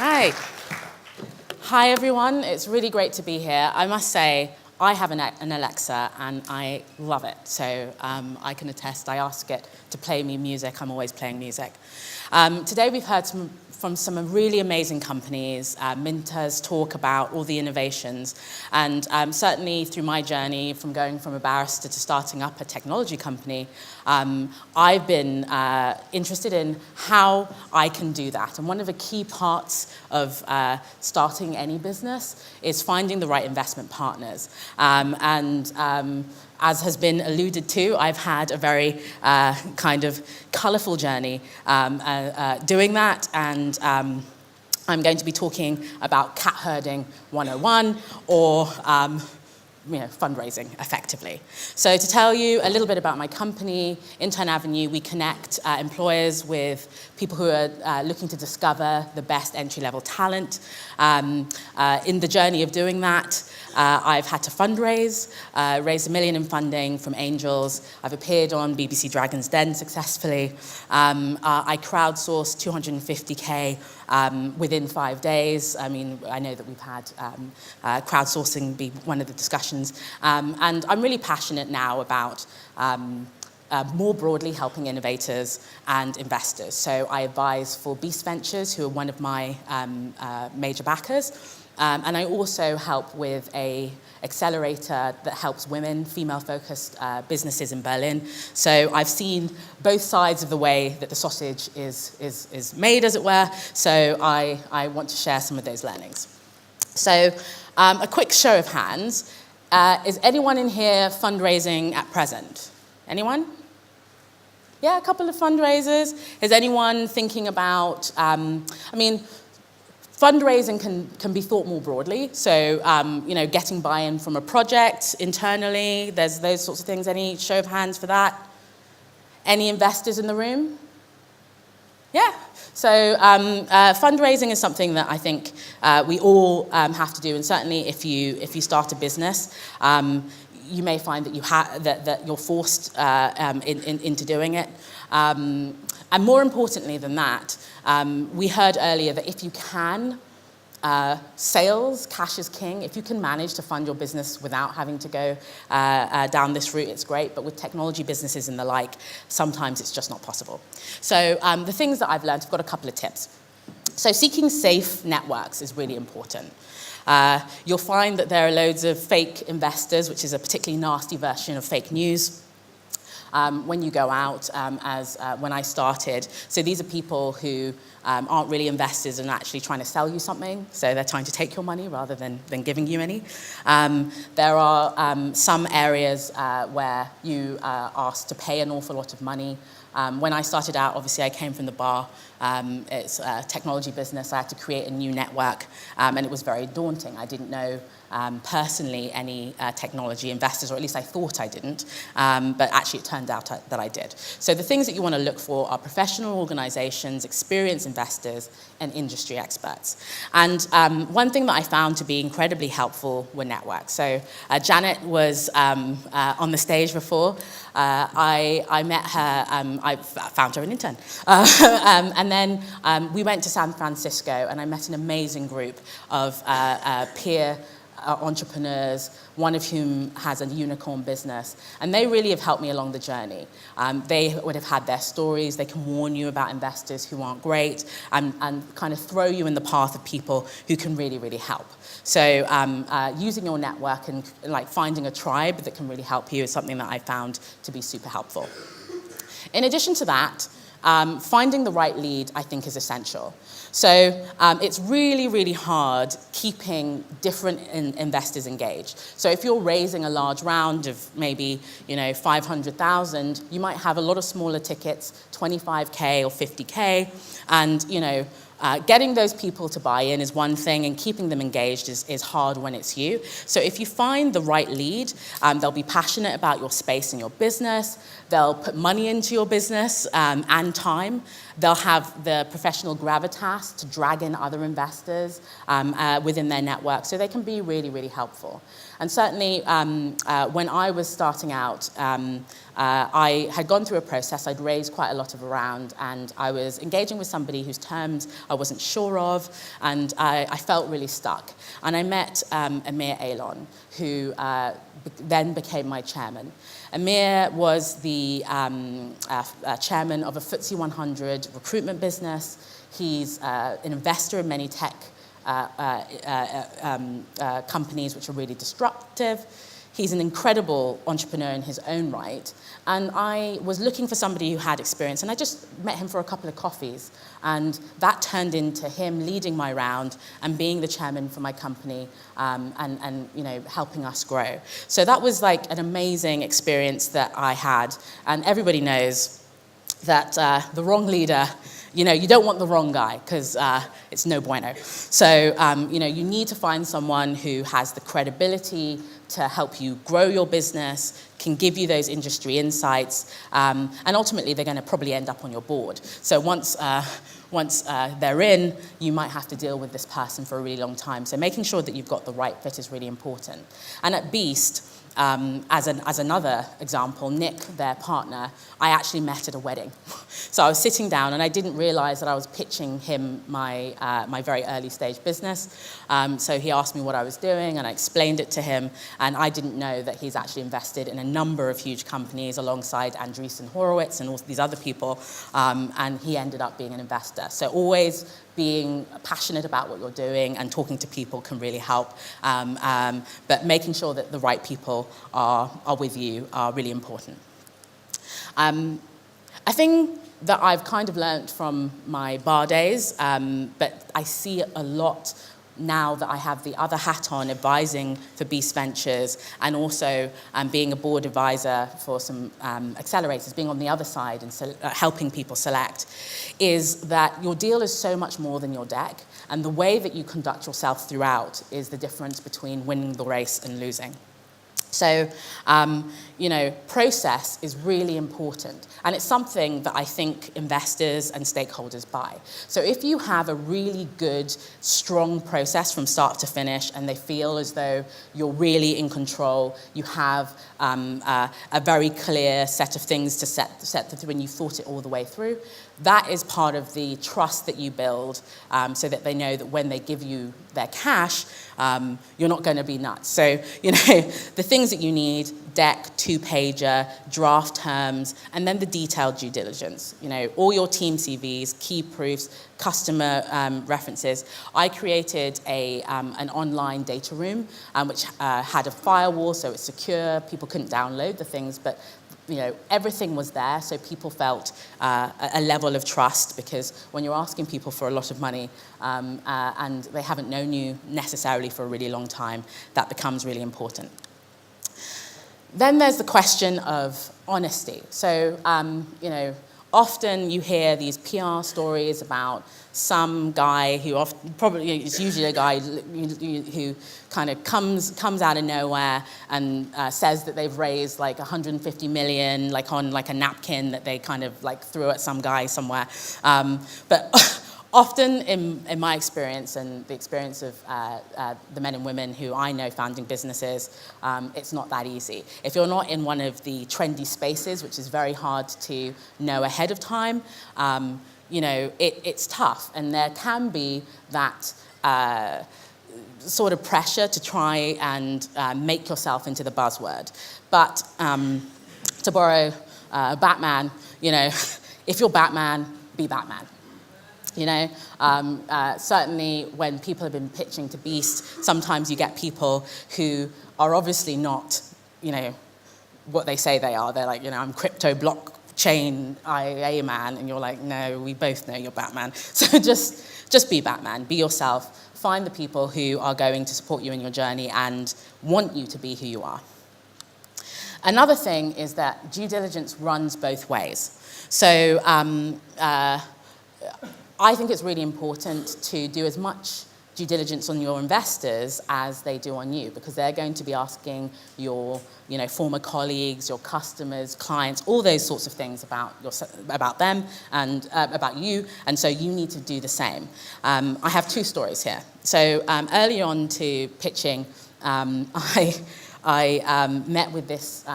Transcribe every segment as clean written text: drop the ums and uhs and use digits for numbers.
right. Hi, everyone. It's really great to be here. I must say, I have an Alexa, and I love it. So I can attest, I ask it to play me music. I'm always playing music. Today, we've heard from some really amazing companies, Minters talk about all the innovations. And certainly through my journey from going from a barrister to starting up a technology company, I've been interested in how I can do that. And one of the key parts of starting any business is finding the right investment partners. As has been alluded to, I've had a very kind of colorful journey doing that, and I'm going to be talking about cat herding 101, or fundraising effectively. So to tell you a little bit about my company, Intern Avenue, we connect employers with people who are looking to discover the best entry-level talent. In the journey of doing that, I've had to fundraise, raised $1 million in funding from angels. I've appeared on BBC Dragon's Den successfully. I crowdsourced $250K within 5 days. I mean, I know that we've had crowdsourcing be one of the discussions. And I'm really passionate now about more broadly helping innovators and investors. So I advise for Beast Ventures, who are one of my major backers. And I also help with an accelerator that helps women, female-focused businesses in Berlin. So I've seen both sides of the way that the sausage is made, as it were. So I want to share some of those learnings. So a quick show of hands. Is anyone in here fundraising at present? Anyone? Yeah, a couple of fundraisers. Is anyone thinking about, fundraising can be thought more broadly. So, getting buy-in from a project internally, there's those sorts of things. Any show of hands for that? Any investors in the room? Yeah. So fundraising is something that I think we all have to do, and certainly if you start a business, you may find that that you're forced into doing it. And more importantly than that, we heard earlier that if you can, sales, cash is king. If you can manage to fund your business without having to go down this route, it's great. But with technology businesses and the like, sometimes it's just not possible. So the things that I've learned, I've got a couple of tips. So seeking safe networks is really important. You'll find that there are loads of fake investors, which is a particularly nasty version of fake news. When you go out, when I started. So these are people who aren't really investors and actually trying to sell you something. So they're trying to take your money rather than giving you any. There are some areas where you are asked to pay an awful lot of money. When I started out, obviously I came from the bar. It's a technology business. I had to create a new network, and it was very daunting. I didn't know personally any technology investors, or at least I thought I didn't, but actually it turned out that I did. So the things that you want to look for are professional organizations, experienced investors, and industry experts. And one thing that I found to be incredibly helpful were networks. So Janet was on the stage before. I met her, I found her an intern. And then we went to San Francisco, and I met an amazing group of peer entrepreneurs, one of whom has a unicorn business. And they really have helped me along the journey. They would have had their stories. They can warn you about investors who aren't great and kind of throw you in the path of people who can really, really help. So using your network and finding a tribe that can really help you is something that I found to be super helpful. In addition to that, finding the right lead, I think, is essential. So it's really, really hard keeping different investors engaged. So if you're raising a large round of maybe 500,000, you might have a lot of smaller tickets, 25K or 50K, and getting those people to buy in is one thing, and keeping them engaged is hard when it's you. So if you find the right lead, they'll be passionate about your space and your business. They'll put money into your business and time. They'll have the professional gravitas to drag in other investors within their network. So they can be really, really helpful. And certainly when I was starting out, I had gone through a process. I'd raised quite a lot of around, and I was engaging with somebody whose terms I wasn't sure of, and I felt really stuck. And I met Amir Alon, who then became my chairman. Amir was the chairman of a FTSE 100 recruitment business. He's an investor in many tech companies which are really disruptive. He's an incredible entrepreneur in his own right. And I was looking for somebody who had experience, and I just met him for a couple of coffees. And that turned into him leading my round and being the chairman for my company, and helping us grow. So that was like an amazing experience that I had. And everybody knows that the wrong leader, you don't want the wrong guy, because it's no bueno. So, you need to find someone who has the credibility to help you grow your business, can give you those industry insights, and ultimately they're going to probably end up on your board. So once they're in, you might have to deal with this person for a really long time. So making sure that you've got the right fit is really important. And at Beast, as another example, Nick, their partner, I actually met at a wedding. So I was sitting down, and I didn't realize that I was pitching him my very early stage business. So he asked me what I was doing, and I explained it to him, and I didn't know that he's actually invested in a number of huge companies alongside Andreessen Horowitz and all these other people, and he ended up being an investor. So always being passionate about what you're doing and talking to people can really help. But making sure that the right people are with you are really important. I think that I've kind of learnt from my bar days, but I see it a lot now that I have the other hat on, advising for Beast Ventures, and also being a board advisor for some accelerators, being on the other side and helping people select, is that your deal is so much more than your deck, and the way that you conduct yourself throughout is the difference between winning the race and losing. So, process is really important. And it's something that I think investors and stakeholders buy. So if you have a really good, strong process from start to finish, and they feel as though you're really in control, you have a very clear set of things to set through, and you thought it all the way through, that is part of the trust that you build, so that they know that when they give you their cash, you're not going to be nuts. So, the things that you need: deck, 2-pager, draft terms, and then the detailed due diligence. All your team CVs, key proofs, customer references. I created an online data room, which had a firewall, so it's secure. People couldn't download the things, but everything was there, so people felt a level of trust, because when you're asking people for a lot of money and they haven't known you necessarily for a really long time, that becomes really important. Then there's the question of honesty. So, often you hear these PR stories about some guy who it's usually a guy who kind of comes out of nowhere and says that they've raised like 150 million, like on like a napkin that they kind of like threw at some guy somewhere. But often in my experience and the experience of the men and women who I know founding businesses, it's not that easy. If you're not in one of the trendy spaces, which is very hard to know ahead of time, it's tough, and there can be that sort of pressure to try and make yourself into the buzzword. But to borrow Batman, if you're Batman, be Batman. Certainly when people have been pitching to Beast, sometimes you get people who are obviously not, what they say they are. They're like, I'm crypto blockchain IA man, and you're like, no, we both know you're Batman. So just be Batman, be yourself, find the people who are going to support you in your journey and want you to be who you are. Another thing is that due diligence runs both ways. So, I think it's really important to do as much due diligence on your investors as they do on you, because they're going to be asking your former colleagues, your customers, clients, all those sorts of things about them and about you, and so you need to do the same. I have two stories here. So early on to pitching I met with this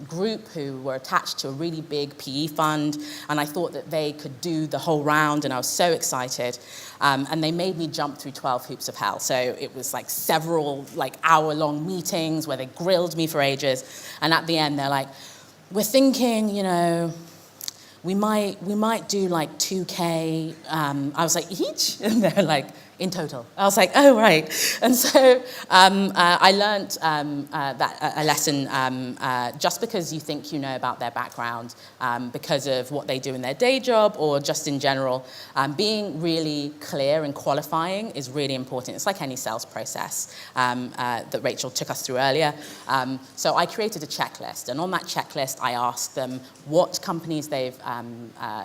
group who were attached to a really big PE fund, and I thought that they could do the whole round, and I was so excited. And they made me jump through 12 hoops of hell. So it was like several hour-long meetings where they grilled me for ages. And at the end, they're like, we're thinking, we might do like 2K. I was like, each? And they're like, in total. I was like, oh, right. And so I learned a lesson just because you think you know about their background, because of what they do in their day job or just in general, being really clear and qualifying is really important. It's like any sales process that Rachel took us through earlier. So I created a checklist, and on that checklist, I asked them what companies they've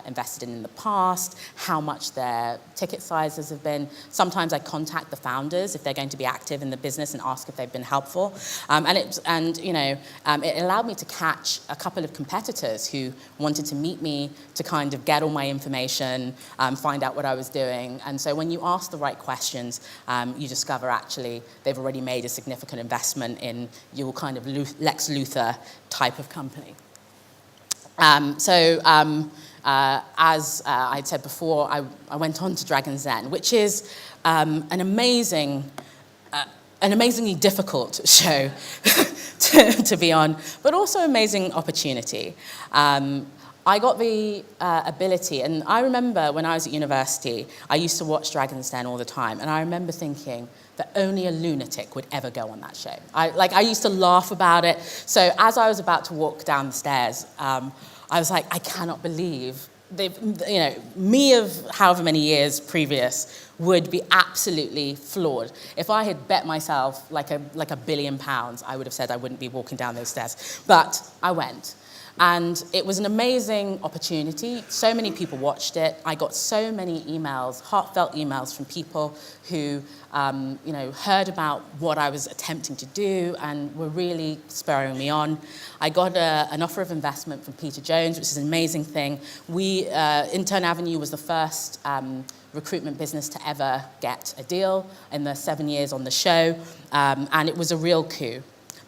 invested in the past, how much their ticket sizes have been. Sometimes I contact the founders if they're going to be active in the business and ask if they've been helpful. It allowed me to catch a couple of competitors who wanted to meet me to kind of get all my information, find out what I was doing. And so when you ask the right questions, you discover actually they've already made a significant investment in your kind of Lex Luthor type of company. As I'd said before, I went on to Dragon's Den, which is an amazingly difficult show to be on, but also amazing opportunity. I got the ability, and I remember when I was at university, I used to watch Dragon's Den all the time, and I remember thinking that only a lunatic would ever go on that show. I used to laugh about it. So as I was about to walk down the stairs, I was like, I cannot believe me of however many years previous would be absolutely floored. If I had bet myself like £1 billion, I would have said I wouldn't be walking down those stairs. But I went. And it was an amazing opportunity. So many people watched it. I got so many emails, heartfelt emails from people who heard about what I was attempting to do and were really spurring me on. I got an offer of investment from Peter Jones, which is an amazing thing. Intern Avenue was the first recruitment business to ever get a deal in the 7 years on the show, and it was a real coup.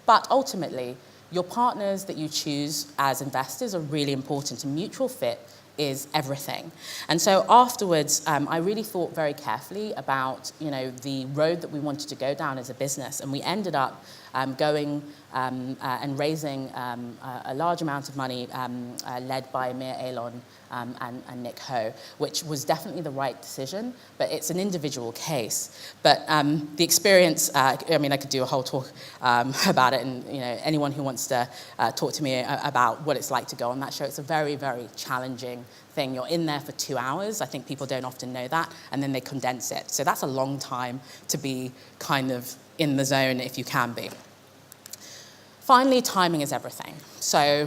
But ultimately, your partners that you choose as investors are really important, and mutual fit is everything. And so afterwards, I really thought very carefully about the road that we wanted to go down as a business, and we ended up going and raising a large amount of money led by Amir Alon and Nick Ho, which was definitely the right decision, but it's an individual case. But the experience, I could do a whole talk about it, and anyone who wants to talk to me about what it's like to go on that show, it's a very, very challenging thing. You're in there for 2 hours. I think people don't often know that, and then they condense it. So that's a long time to be kind of in the zone if you can be. Finally, timing is everything. So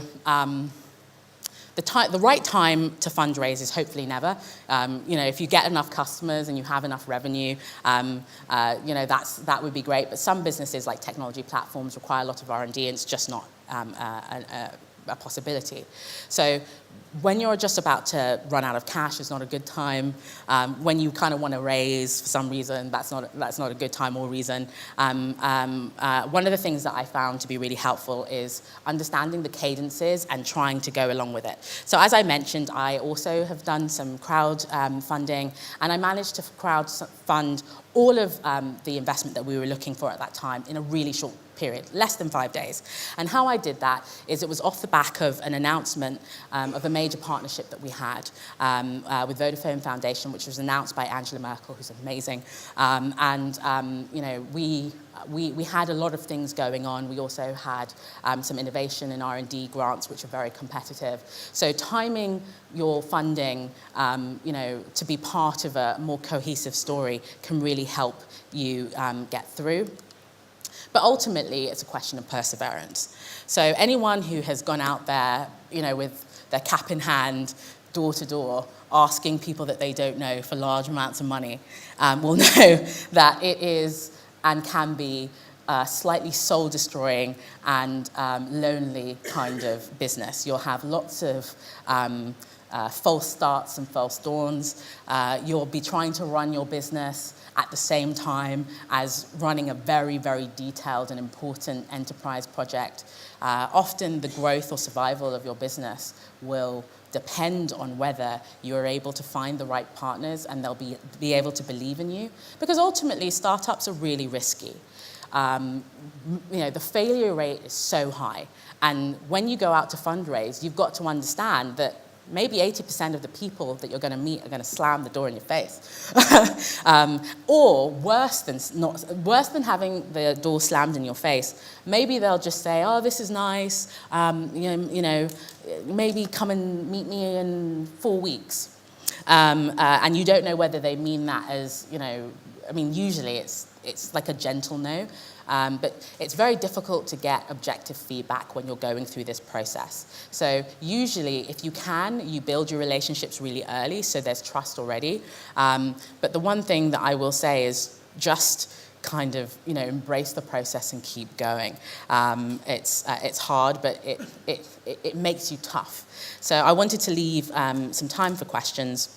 the right time to fundraise is hopefully never. If you get enough customers and you have enough revenue, that would be great. But some businesses, like technology platforms, require a lot of R&D, and it's just not a possibility. So when you're just about to run out of cash is not a good time. When you kind of want to raise for some reason, that's not a good time or reason. One of the things that I found to be really helpful is understanding the cadences and trying to go along with it. So as I mentioned, I also have done some crowd funding, and I managed to crowd fund all of the investment that we were looking for at that time in a really short period, less than 5 days. And how I did that is it was off the back of an announcement of a major partnership that we had with Vodafone Foundation, which was announced by Angela Merkel, who's amazing. We had a lot of things going on. We also had some innovation and R&D grants, which are very competitive. So timing your funding, to be part of a more cohesive story can really help you get through. But ultimately, it's a question of perseverance. So anyone who has gone out there, with their cap in hand, door to door, asking people that they don't know for large amounts of money, will know that it is and can be slightly soul-destroying and lonely kind of business. You'll have lots of false starts and false dawns. You'll be trying to run your business at the same time as running a very, very detailed and important enterprise project. Often the growth or survival of your business will depend on whether you're able to find the right partners and they'll be able to believe in you. Because ultimately, startups are really risky. The failure rate is so high. And when you go out to fundraise, you've got to understand that maybe 80% of the people that you're going to meet are going to slam the door in your face. Or worse than having the door slammed in your face, maybe they'll just say, oh, this is nice, maybe come and meet me in 4 weeks. And you don't know whether they mean that as, usually it's like a gentle no. But it's very difficult to get objective feedback when you're going through this process. So usually, if you can, you build your relationships really early, so there's trust already. But the one thing that I will say is just kind of, embrace the process and keep going. It's hard, but it makes you tough. So I wanted to leave some time for questions.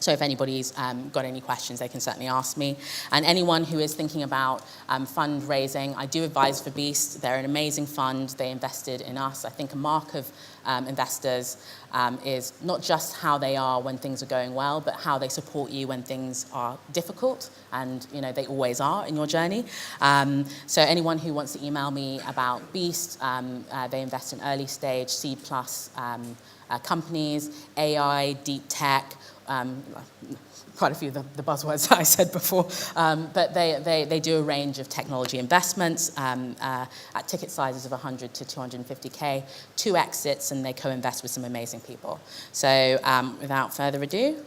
So if anybody's got any questions, they can certainly ask me. And anyone who is thinking about fundraising, I do advise for Beast. They're an amazing fund. They invested in us. I think a mark of investors is not just how they are when things are going well, but how they support you when things are difficult. And they always are in your journey. So anyone who wants to email me about Beast, they invest in early stage, seed plus companies, AI, deep tech, quite a few of the buzzwords that I said before, but they do a range of technology investments at ticket sizes of 100 to 250K, 2 exits, and they co-invest with some amazing people. So without further ado,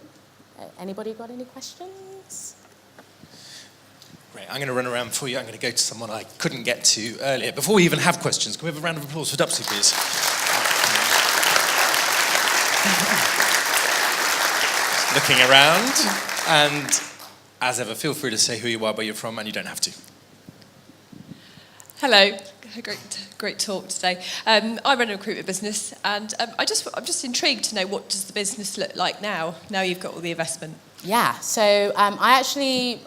anybody got any questions? Great, I'm going to run around for you. I'm going to go to someone I couldn't get to earlier. Before we even have questions, can we have a round of applause for Dupsy, please? Looking around, and as ever, feel free to say who you are, where you're from, and you don't have to. Hello, great talk today. I run a recruitment business, and I'm just intrigued to know, what does the business look like now you've got all the investment? Yeah, so I actually,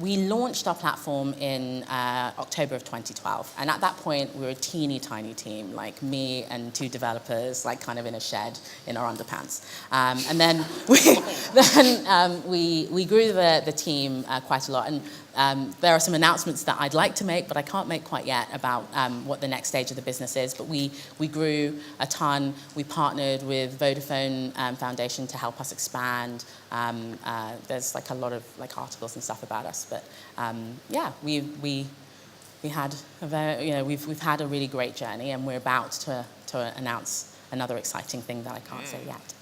we launched our platform in October of 2012. And at that point, we were a teeny tiny team, like me and 2 developers, like kind of in a shed in our underpants. And then we grew the team quite a lot. And there are some announcements that I'd like to make, but I can't make quite yet about what the next stage of the business is. But we grew a ton. We partnered with Vodafone Foundation to help us expand. There's like a lot of like articles and stuff about us. But yeah, we had a very, we've had a really great journey, and we're about to announce another exciting thing that I can't say yet.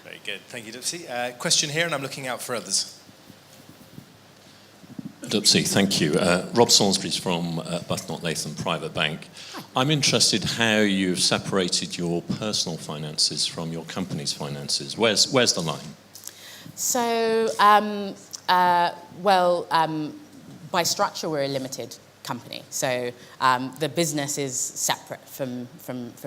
Very good, thank you, Dupsy. Question here, and I'm looking out for others. Dupsy, thank you. Rob Salisbury's from Buthnot Latham Private Bank. I'm interested how you've separated your personal finances from your company's finances. Where's the line? So, by structure, we're a limited company. So the business is separate from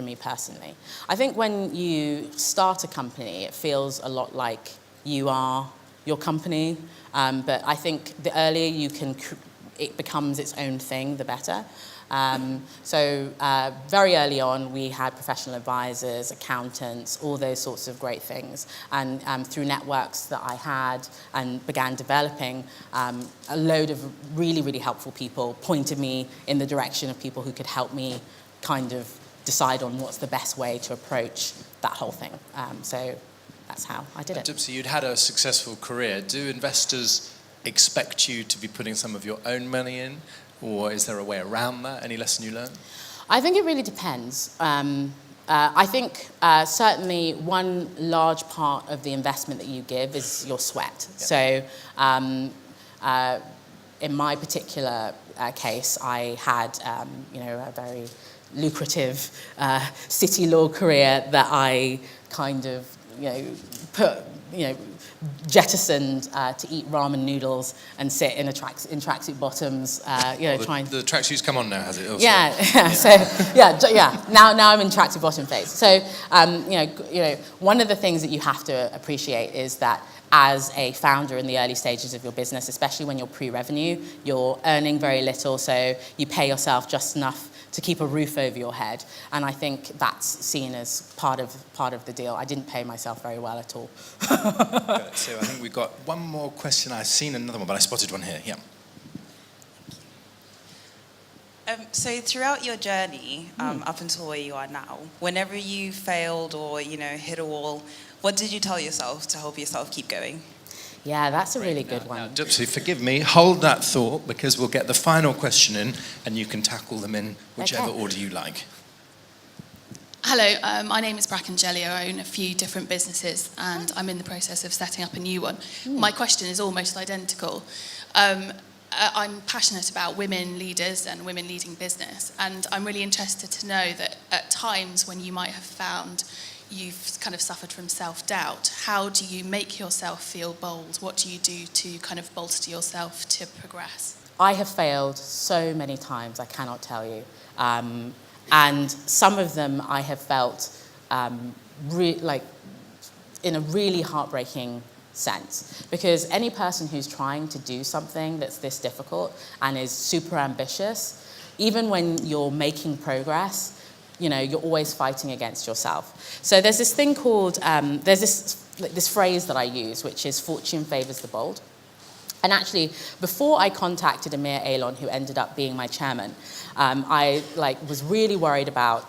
me personally. I think when you start a company, it feels a lot like you are your company. But I think the earlier it becomes its own thing, the better. So very early on, we had professional advisors, accountants, all those sorts of great things. And through networks that I had and began developing, a load of really, really helpful people pointed me in the direction of people who could help me kind of decide on what's the best way to approach that whole thing. So that's how I did it. Dupsy, you'd had a successful career. Do investors expect you to be putting some of your own money in? Or is there a way around that? Any lesson you learned? I think it really depends. I think certainly one large part of the investment that you give is your sweat. Yeah. So in my particular case, I had a very lucrative city law career that I kind of jettisoned to eat ramen noodles and sit in tracksuit bottoms, trying. The tracksuits come on now, has it? Also? Yeah. So Now I'm in tracksuit bottom phase. So one of the things that you have to appreciate is that as a founder in the early stages of your business, especially when you're pre-revenue, you're earning very little, so you pay yourself just enough to keep a roof over your head, and I think that's seen as part of the deal. I didn't pay myself very well at all. Good. So I think we've got one more question. I've seen another one, but I spotted one here. Yeah. So throughout your journey, up until where you are now, whenever you failed or hit a wall, what did you tell yourself to help yourself keep going? Yeah, that's a really good one. Now, Dupsy, forgive me, hold that thought, because we'll get the final question in and you can tackle them in whichever order you like. Hello, my name is Bracken Jelly. I own a few different businesses and I'm in the process of setting up a new one. My question is almost identical. I'm passionate about women leaders and women leading business, and I'm really interested to know that at times when you might have found you've kind of suffered from self-doubt, how do you make yourself feel bold? What do you do to kind of bolster yourself to progress? I have failed so many times, I cannot tell you. And some of them I have felt in a really heartbreaking sense, because any person who's trying to do something that's this difficult and is super ambitious, even when you're making progress, you're always fighting against yourself. So there's this thing called, there's this phrase that I use, which is fortune favors the bold. And actually, before I contacted Amir Aylon, who ended up being my chairman, I was really worried about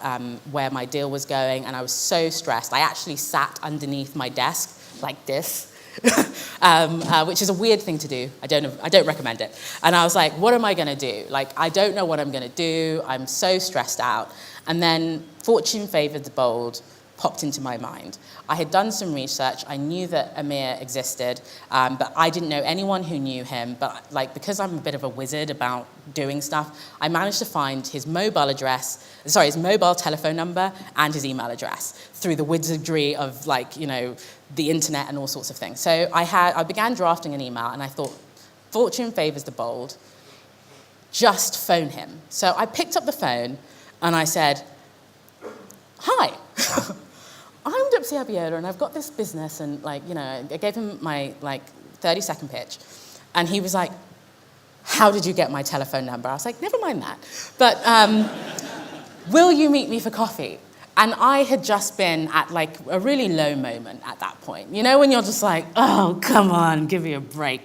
where my deal was going, and I was so stressed. I actually sat underneath my desk like this, which is a weird thing to do. I don't recommend it. And I was like, what am I going to do? I don't know what I'm going to do. I'm so stressed out. And then fortune favored the bold popped into my mind. I had done some research. I knew that Amir existed, but I didn't know anyone who knew him. But because I'm a bit of a wizard about doing stuff, I managed to find his mobile telephone number and his email address through the wizardry of the internet and all sorts of things. So I began drafting an email, and I thought, fortune favors the bold, just phone him. So I picked up the phone and I said, hi, I'm Dupsy Abiola, and I've got this business, and I gave him my 30-second pitch, and he was like, how did you get my telephone number? I was like, never mind that, but will you meet me for coffee? And I had just been at a really low moment at that point, when you're just like, oh, come on, give me a break.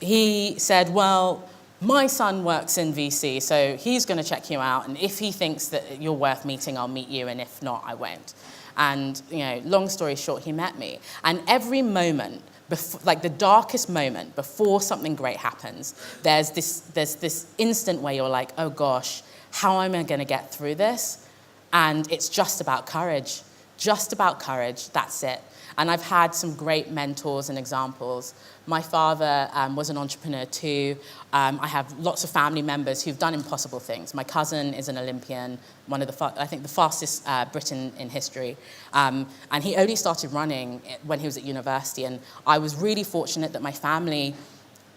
He said, well, my son works in VC, so he's going to check you out, and if he thinks that you're worth meeting, I'll meet you, and if not, I won't. And, long story short, he met me. And every moment, the darkest moment before something great happens, there's this instant where you're like, oh gosh, how am I going to get through this? And it's just about courage. Just about courage, that's it. And I've had some great mentors and examples. My father was an entrepreneur too. I have lots of family members who've done impossible things. My cousin is an Olympian, one of the fastest Briton in history. And he only started running when he was at university. And I was really fortunate that my family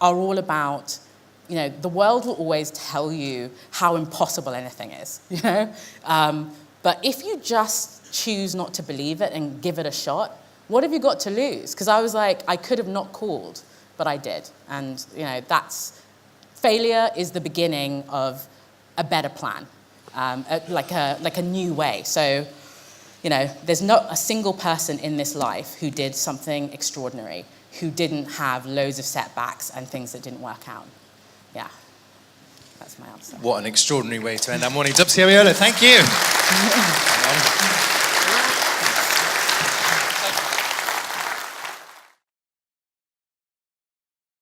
are all about, the world will always tell you how impossible anything is, But if you just choose not to believe it and give it a shot, what have you got to lose? Because I was like, I could have not called, but I did. And, failure is the beginning of a better plan, like a new way. So, there's not a single person in this life who did something extraordinary, who didn't have loads of setbacks and things that didn't work out. Yeah, that's my answer. What an extraordinary way to end our morning. Dupsy Abiola, thank you.